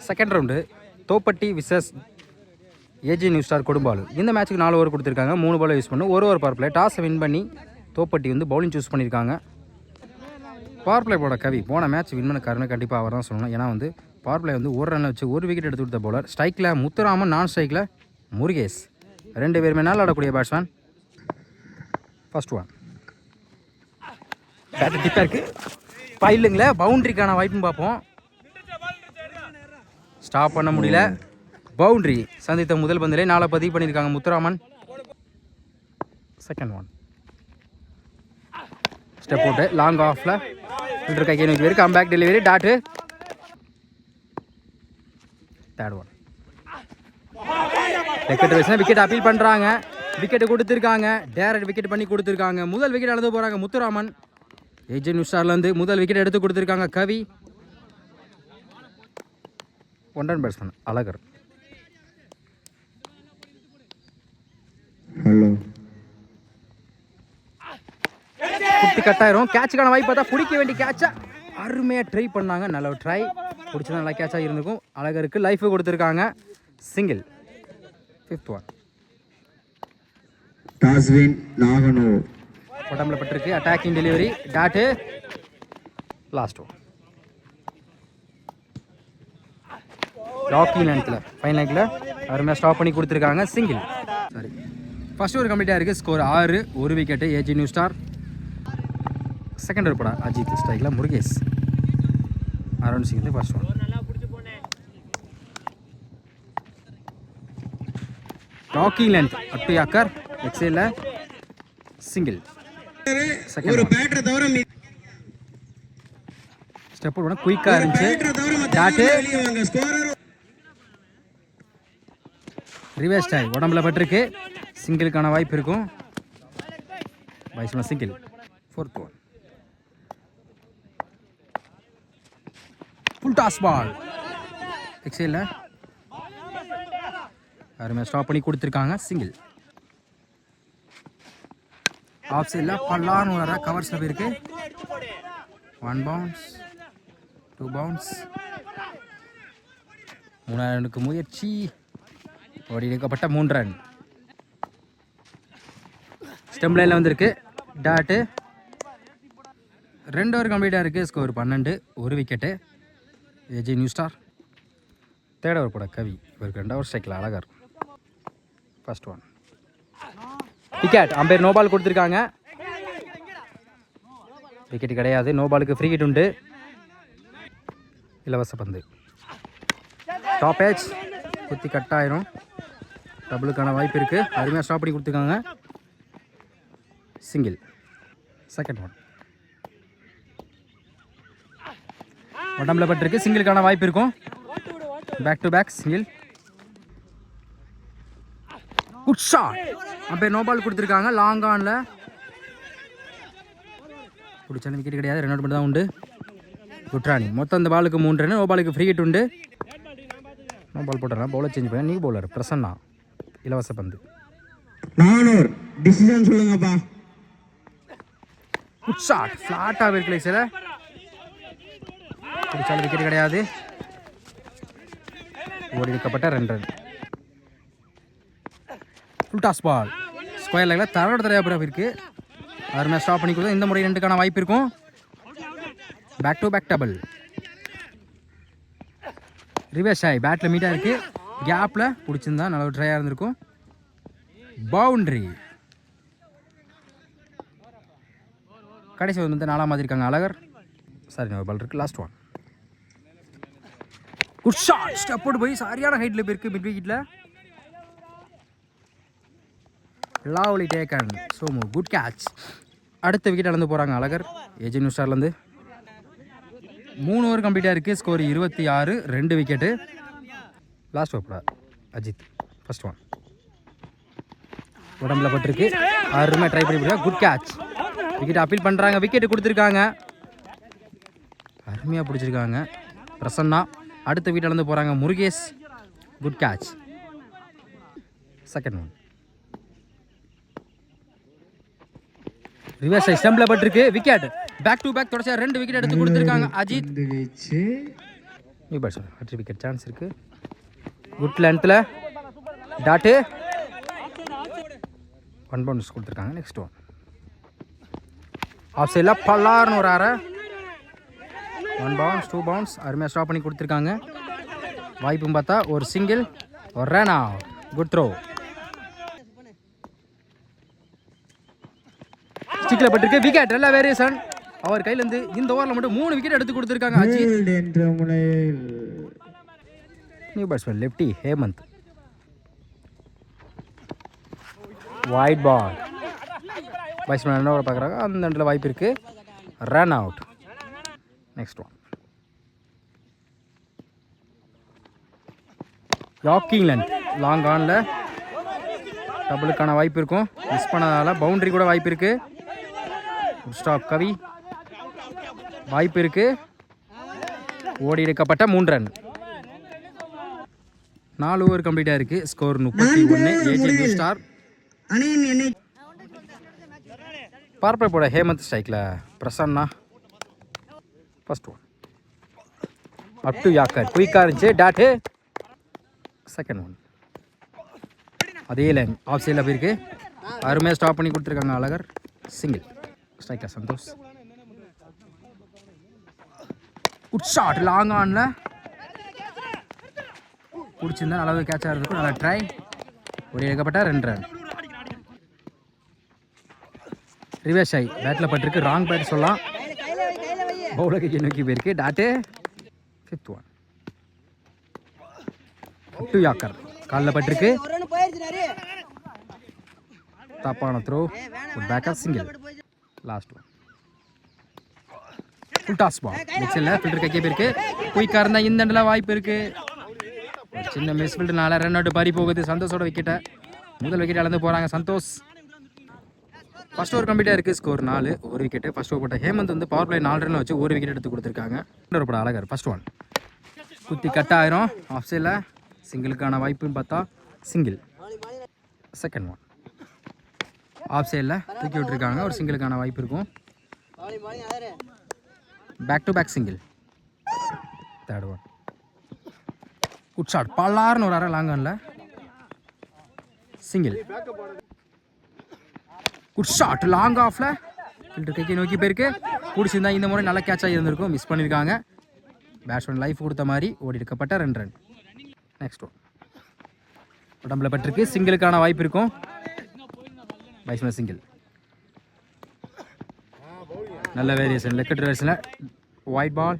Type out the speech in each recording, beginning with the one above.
Second round Thoppatti versus AG new Star கொடும்பாலு. இந்த மேட்ச்சுக்கு 4 ஓவர் கொடுத்துருக்காங்க. 3 பால் யூஸ் பண்ணி ஒரு பவர் பிளே டாஸை வின் பண்ணி தோப்பட்டி வந்து பவுலிங் சூஸ் பண்ணியிருக்காங்க. பவர் பிளே போட கவி போன மேட்ச் வின் பண்ண காரணம் கண்டிப்பாக அவர் தான் சொல்லணும். ஏன்னா வந்து பவர் பிளே வந்து ஒரு ரன் வச்சு ஒரு விக்கெட் எடுத்து கொடுத்த பவுலர். ஸ்ட்ரைக்கில் முத்துராமன், நான் ஸ்ட்ரைக்கில் முருகேஷ், 2 பேருமே நல்லா ஆடக்கூடிய பேட்ஸ்மேன். ஃபர்ஸ்ட் ஒன் பேட் டிப்பாக இருக்குது. பைலுங்களே பவுண்ட்ரிக்கான வாய்ப்பும் பார்ப்போம். ஸ்டாப் பண்ண முடியல. பவுண்ட்ரி சந்தித்த முதல் பந்திலே 4 பதிவு பண்ணியிருக்காங்க முத்துராமன். செகண்ட் ஒன் ஸ்டெப் போட்டு லாங் ஆஃபில் ஃபில்டர் கை நோக்கி வரும். Comeback delivery dot. Third one wicket வச்சு விக்கெட் அப்பீல் பண்ணுறாங்க. விக்கெட்டு கொடுத்துருக்காங்க. டேரக்ட் விக்கெட் பண்ணி கொடுத்துருக்காங்க. முதல் விக்கெட் அளந்து போகிறாங்க முத்துராமன். ஏஜி நியூ ஸ்டார்லேருந்து முதல் விக்கெட் எடுத்து கொடுத்துருக்காங்க கவி. 1 ரன் பேட்ஸ்மேன் அழகர். குட்டி கட்டாயிரும். கேட்சுக்கான வாய்ப்பு பார்த்தா பிடிக்க வேண்டிய கேட்சா அருமையாக ட்ரை பண்ணாங்க. நல்ல ஒரு ட்ரை பிடிச்சதான் நல்லா கேட்சாக இருந்திருக்கும். அழகருக்கு லைஃபு கொடுத்துருக்காங்க. சிங்கிள். ஃபிஃப்த் ஒன் உடம்புல பட்டிருக்கு. Attacking delivery dot. Last one லாக்கிங் நேரத்தில் ஃபைன் லேக்கில் அருமையாக ஸ்டாப் பண்ணி கொடுத்துருக்காங்க. சிங்கிள். சாரி ஃபர்ஸ்ட் ஓவர் கம்ப்ளீட்டாக இருக்குது. Score 6, 1 wicket AG new Star. Second over படா அஜித், ஸ்ட்ரைக்கில் Murugesh, around single. First one டாக்கிங் லென்த் அப் டு யாக்கர் எக்ஸைல சிங்கிள். செகண்ட் ஸ்டெப் போட குயிக்காக இருந்துச்சு. டாட்டு ரிவர்ஸ் டாய் உடம்புல பட்டிருக்கு. சிங்கிளுக்கான வாய்ப்பு இருக்கும். Single. Fourth one full toss ball எக்ஸைல அருமையாக ஸ்டாப் பண்ணி கொடுத்துருக்காங்க. சிங்கிள். ஆஃப் சைடில் பல்லான்னு வர கவர்ஸில் போயிருக்கு. 1 பவுன்ஸ் 2 பவுன்ஸ். 3 ரனுக்கு முயற்சி. ஓடி எடுக்கப்பட்ட 3 ரன். ஸ்டெம் லைனில் வந்திருக்கு. டாட்டு. 2 ஓவர் கம்ப்ளீட்டாக இருக்குது. Score 12, 1 wicket AG new star. Third over கூட கவி. இவருக்கு 2 ஓவர் ஸ்ட்ரைக்கில் Azhagar. First one wicket. Umpire no ball கொடுத்துருக்காங்க. விக்கெட் கிடையாது. நோ பாலுக்கு ஃப்ரீ ஹிட் உண்டு. இலவச பந்து. டாப் ஏஜ் குத்தி கட்டாயிரும். டபுளுக்கான வாய்ப்பு இருக்குது. அருமையாக ஸ்டாப் பண்ணி கொடுத்துருக்காங்க. சிங்கிள். செகண்ட் ஒன் உடம்புல பட்டிருக்கு. சிங்கிளுக்கான வாய்ப்பு இருக்கும். Back to back single. Good shot. அப்போ நோ பால் கொடுத்துருக்காங்க. லாங் ஆனில் பிடிச்சாலும் விக்கெட் கிடையாது. 2 மட்டும் தான் உண்டு. குட்ராணி மொத்தம் அந்த பாலுக்கு 3 ரன். நோ பாலுக்கு ஃப்ரீ ஹிட் உண்டு. நோ பால் போட்டுறேன். பவுலர் சேஞ்ச் பண்ண. நீ பவுலர் பிரசன்னா. இலவச பந்து. டிசிஷன் சொல்லுங்கப்பா. Good shot. ஃப்ளாட்டாக இருக்கு. சில பிடிச்சாலும் விக்கெட் கிடையாது. ஓடி எடுக்கப்பட்ட 2 run. Full toss ball square லைனில் தரோட தரையாக இருக்குது. அருமையாக ஸ்டாப் பண்ணி கொடுத்தா இந்த முறை 2க்கான வாய்ப்பு இருக்கும். Back to back double. Reverse ஆகி பேட்டில் மீட்டாக இருக்குது. கேப்பில் பிடிச்சிருந்தா நல்ல ஒரு ட்ரையாக இருந்திருக்கும். பவுண்ட்ரி. கடைசி வந்து 4ஆம் மாதிரி இருக்காங்க அழகர். சரி பால் இருக்குது. Last one good shot. Step போட்டு போய் சரியான ஹைட்டில் போயிருக்கு. மிட் விக்கெட்டில் lovely taken. Somu good catch. அடுத்த விக்கெட் அளந்து போகிறாங்க அழகர் ஏஜி நியூ ஸ்டார்லேருந்து. 3 ஓவர் கம்ப்ளீட்டாக இருக்குது. Score 26, 2 wicket. Last over Ajith. First one உடம்புல பட்டிருக்கு. அருமையாக ட்ரை பண்ணி குட் கேட்ச். விக்கெட் அப்பீல் பண்ணுறாங்க. விக்கெட்டு கொடுத்துருக்காங்க. அருமையாக பிடிச்சிருக்காங்க. பிரசன்னா. அடுத்த விக்கெட் அளந்து போகிறாங்க Murugesh. Good catch. Second one reverse ஸ்டம்பில் பட்டிருக்கு. விக்கெட். பேக் டு பேக் தொடர்ச்சியாக 2 விக்கெட் எடுத்து கொடுத்துருக்காங்க அஜித். நியூ பேட்ஸ்மேன் வெற்றி விக்கெட் சான்ஸ் இருக்குது. குட் லென்த்தில் டாட்டு 1 பவுன்ஸ் கொடுத்துருக்காங்க. நெக்ஸ்ட் ஒன் ஆஃப் சைடில் பல்லார்னு ஒரு அரை 1 பவுன்ஸ் 2 பவுன்ஸ் அருமையாக ஸ்டாப் பண்ணி கொடுத்துருக்காங்க. வாய்ப்பும் பார்த்தா ஒரு சிங்கிள் ஒரு ரன் அவுட். Good throw. ஸ்டிக்கில் பட்டிருக்கு விக்கெட். நல்ல வேரியேஷன். அவர் கையிலேருந்து இந்த ஓவரில் மட்டும் 3 விக்கெட் எடுத்து கொடுத்துருக்காங்க. New batsman lefty Hemanth. Wide ball. Batsman என்ன பார்க்குறாங்க, அந்த இடத்துல வாய்ப்பு இருக்குது. Run out. Next one yorking length long ஆனில் டபுளுக்கான வாய்ப்பு இருக்கும். மிஸ் பண்ணதால் பவுண்டரி கூட வாய்ப்பு இருக்குது. ஸ்டாப் கவி வாய்ப்பு இருக்குது. ஓடி எடுக்கப்பட்ட 3 ரன். 4 ஓவர் கம்ப்ளீட்டாக இருக்குது. ஸ்கோர் 31. ஏஜி நியூ ஸ்டார் பார்ப்பை போட ஹேமந்த் ஸ்ட்ரைக்கில் Prasanna. First one up to yorker குயிக்காக இருந்துச்சு. டாட்டு செகண்ட் ஒன் அதே லைன் ஆஃப் சைடில் போயிருக்கு. அருமையாக ஸ்டாப் பண்ணி கொடுத்துருக்காங்க அழகர். சிங்கிள். ஸ்ட்ரைக்கில் சந்தோஷ். குட் ஷாட் லாங் ஆனில் பிடிச்சிருந்தா அளவு கேட்சாக இருக்கும். நல்லா ட்ரை. ஒரு எடுக்கப்பட்ட 2 ரன். ரிவர்ஸ் ஆகி பேட்டில் பட்டிருக்கு. ராங் பேட் சொல்லலாம். பவுலருக்கு நோக்கி போயிருக்கு. Tattoo 5th one to yorker காலில் பட்டிருக்கு. தப்பான த்ரோ. ஒரு backup single. Last one full toss ball. நெக்ஸ்டில் ஃபில்டர் கைக்கே போயிருக்கு. குயிக்காக இருந்தால் இந்த இடத்துல வாய்ப்பு இருக்குது. சின்ன மிஸ் ஃபில்டர்னால ரன் அவுட் பறி போகுது. சந்தோஷோட விக்கெட்டை முதல் விக்கெட் இழந்து போகிறாங்க சந்தோஷ். ஃபர்ஸ்ட் ஓவர் கம்ப்ளீட்டாக இருக்குது. ஸ்கோர் 4 ஒரு விக்கெட்டு. ஃபர்ஸ்ட் ஓவர் போட்ட ஹேமந்த் வந்து பவர் பிளே 4 ரன் வச்சு 1 விக்கெட் எடுத்து கொடுத்துருக்காங்க. இன்னொரு படம் அழகர். ஃபர்ஸ்ட் ஒன் குத்தி கட் ஆயிரும். ஆஃப் சைடில் சிங்கிளுக்கான வாய்ப்புன்னு பார்த்தா சிங்கிள். செகண்ட் ஒன் ஆஃப் சைடில் தூக்கி விட்டுருக்காங்க. ஒரு சிங்கிளுக்கான வாய்ப்பு இருக்கும். Back to back single. Third one good shot பல்லார்னு ஒரு அரை லாங் ஆனில் சிங்கிள். குட் ஷாட் லாங் ஆஃப்ல ஃபில்டர் கைக்கு நோக்கி போயிருக்கு. பிடிச்சிருந்தா இந்த முறை நல்ல கேட்சாக இருந்திருக்கும். மிஸ் பண்ணியிருக்காங்க. பேட்ஸ்மேன் லைஃப் கொடுத்த மாதிரி ஓடி எடுக்கப்பட்ட 2 ரன். நெக்ஸ்ட் ஒன் உடம்புல பட்டிருக்கு. சிங்கிளுக்கான வாய்ப்பு இருக்கும். Batsman single. நல்ல வேரியேஷன். லெக்கட் வேரியேஷனில் ஒயிட் பால்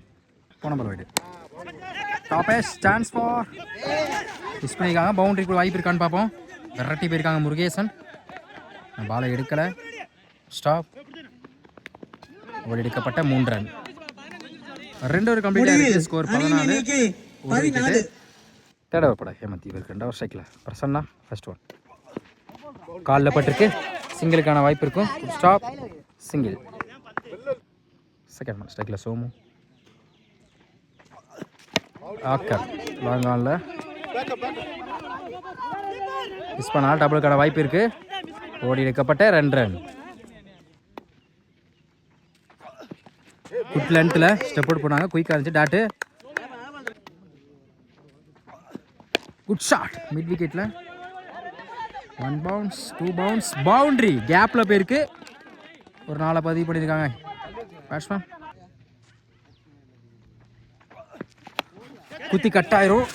போன பால் ஒயிட். டாப்பேஸ் சான்ஸ் ஃபார் மிஸ் பண்ணியிருக்காங்க. பவுண்டரிக்கு வாய்ப்பு இருக்கான்னு பார்ப்போம். விரட்டி போயிருக்காங்க முருகேசன். பாலை எடுக்கலை. ஸ்டாப். ஓடி எடுக்கப்பட்ட 3 ரன். 2 ஓவர் கம்ப்ளீட்டாக இருக்குது. ஸ்கோர் 14. ஒரு விக்கெட்டு. தேர்ட் ஓவர் பட ஹேமந்த் இவருக்கு 2 ஓவர் ஸ்ட்ரைக்கில் பிரசன்னா. ஃபர்ஸ்ட் ஒன் காலில் பட்டிருக்கு. சிங்கிளுக்கான வாய்ப்பு இருக்கும். Stop single. செகண்ட் ஒன் ஸ்ட்ரைக்கில் சோமு. ஆக்கர் லாங் ஆனில் மிஸ் பண்ணால் டபுளுக்கான வாய்ப்பு இருக்குது. ஓடி எடுக்கப்பட்ட 2 ரன். குட் லென்த்தில் ஸ்டெப் அவுட் போனாங்க. குயிக்காக இருந்துச்சு. டாட்டு குட் ஷாட் மிட் விக்கெட்டில் 1 பவுன்ஸ் 2 பவுன்ஸ் பவுண்ட்ரி கேப்பில் போயிருக்கு. ஒரு 4 பதிவு பண்ணியிருக்காங்க பேட்ஸ்மேன். குத்தி கட் ஆயிரும்.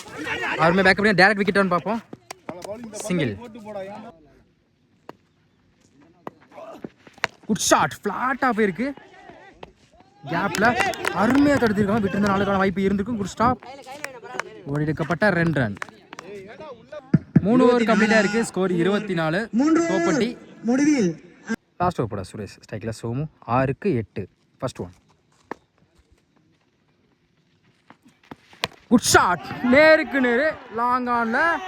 அவருமே பேக்கப் பண்ணி டேரக்ட் விக்கெட்டான்னு பார்ப்போம். சிங்கிள். குட் ஷாட் ஃப்ளாட்டாக போயிருக்கு. கேப்பில் அருமையாக தடுத்திருக்காங்க. விட்டு 4க்கான வாய்ப்பு இருந்திருக்கும். Good stop. ஓடி எடுக்கப்பட்ட 2 ரன். 3 ஓவர் கம்ப்ளீட்டாக இருக்குது. ஸ்கோர் 24. கோப்பட்டி முடிவில். லாஸ்ட் ஓவர் போட சுரேஷ். ஸ்ட்ரைக்கில் சோமு. 6க்கு 8. ஃபர்ஸ்ட் ஒன் குட் ஷாட் நேருக்கு நேரு லாங் ஆனில்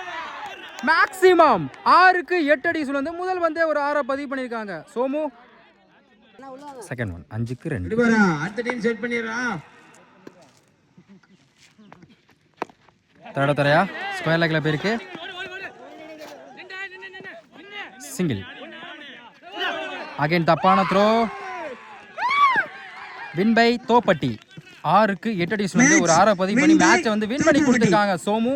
மேக்ஸிமம் 6க்கு 8 அடி சுழந்து முதல் வந்தே ஒரு 6 பதிவு பண்ணியிருக்காங்க சோமு. செகண்ட் ஒன் 5க்கு 2. அடுத்த டீம் செட் பண்ணிடுறா. தரையா ஸ்கொயர் லெக்ல போயிருக்கு. சிங்கிள். அகைன் தப்பான த்ரோ. வின் பை தோப்பட்டி. 6க்கு 8 அடிஷன் வந்து ஒரு 6 பதிவு பண்ணி மேட்சை வந்து வின் பண்ணி கொடுத்துருக்காங்க சோமு.